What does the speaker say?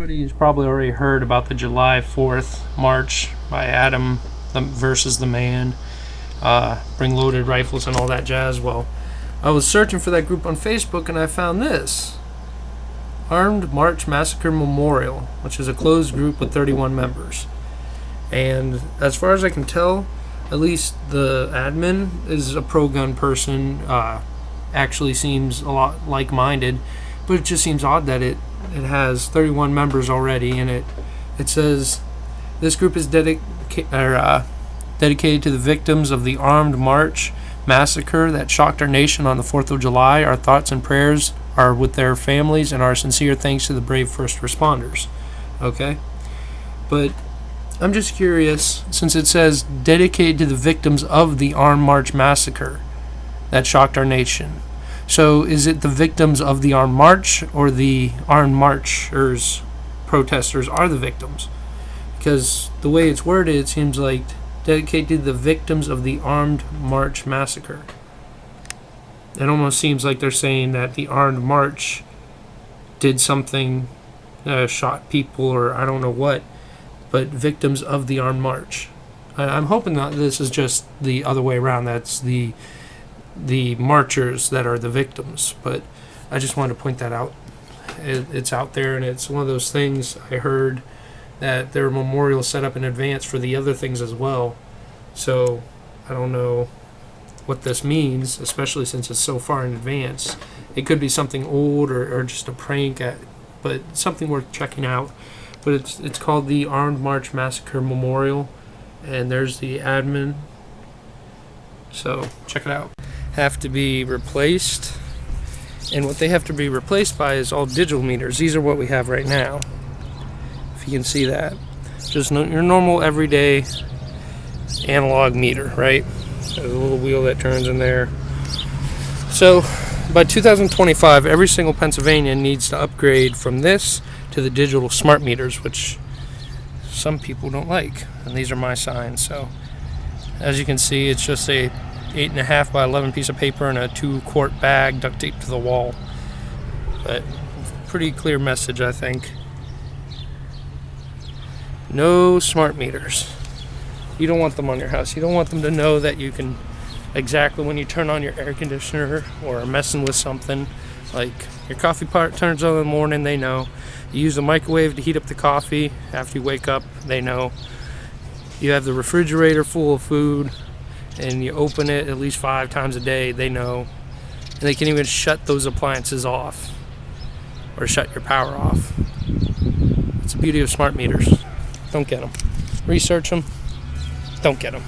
Everybody's probably already heard about the July 4th march by Adam versus the Man. Bring loaded rifles and all that jazz. Well, I was searching for that group on Facebook and I found this. Armed March Massacre Memorial, which is a closed group with 31 members. And as far as I can tell, at least the admin is a pro-gun person, actually seems a lot like-minded, but it just seems odd that it has 31 members already, and it says this group is dedicated to the victims of the Armed March Massacre that shocked our nation on the 4th of July. Our thoughts and prayers are with their families, and our sincere thanks to the brave first responders. Okay? But I'm just curious, since it says dedicated to the victims of the Armed March Massacre that shocked our nation. So is it the victims of the Armed March, or the Armed Marchers, protesters, are the victims? Because the way it's worded, it seems like dedicated to the victims of the Armed March Massacre. It almost seems like they're saying that the Armed March did something, shot people, or I don't know what, but victims of the Armed March. I'm hoping that this is just the other way around. That's the marchers that are the victims. But I just wanted to point that out. It's out there, and it's one of those things. I heard that there are memorials set up in advance for the other things as well. So I don't know what this means, especially since it's so far in advance. It could be something old or just a prank, but something worth checking out. But it's called the Armed March Massacre Memorial, and there's the admin. So check it out. Have to be replaced, and what they have to be replaced by is all digital meters. These are what we have right now, if you can see that. Just your normal everyday analog meter, right? There's a little wheel that turns in there. So by 2025, every single Pennsylvanian needs to upgrade from this to the digital smart meters, which some people don't like, and these are my signs. So as you can see, it's just a 8.5 by 11 piece of paper and a 2-quart bag duct taped to the wall. But pretty clear message, I think. No smart meters. You don't want them on your house. You don't want them to know that you can, exactly when you turn on your air conditioner or are messing with something, like your coffee pot turns on in the morning, they know. You use the microwave to heat up the coffee after you wake up, they know. You have the refrigerator full of food and you open it at least 5 times a day, they know. And they can even shut those appliances off or shut your power off. It's the beauty of smart meters. Don't get them. Research them. Don't get them.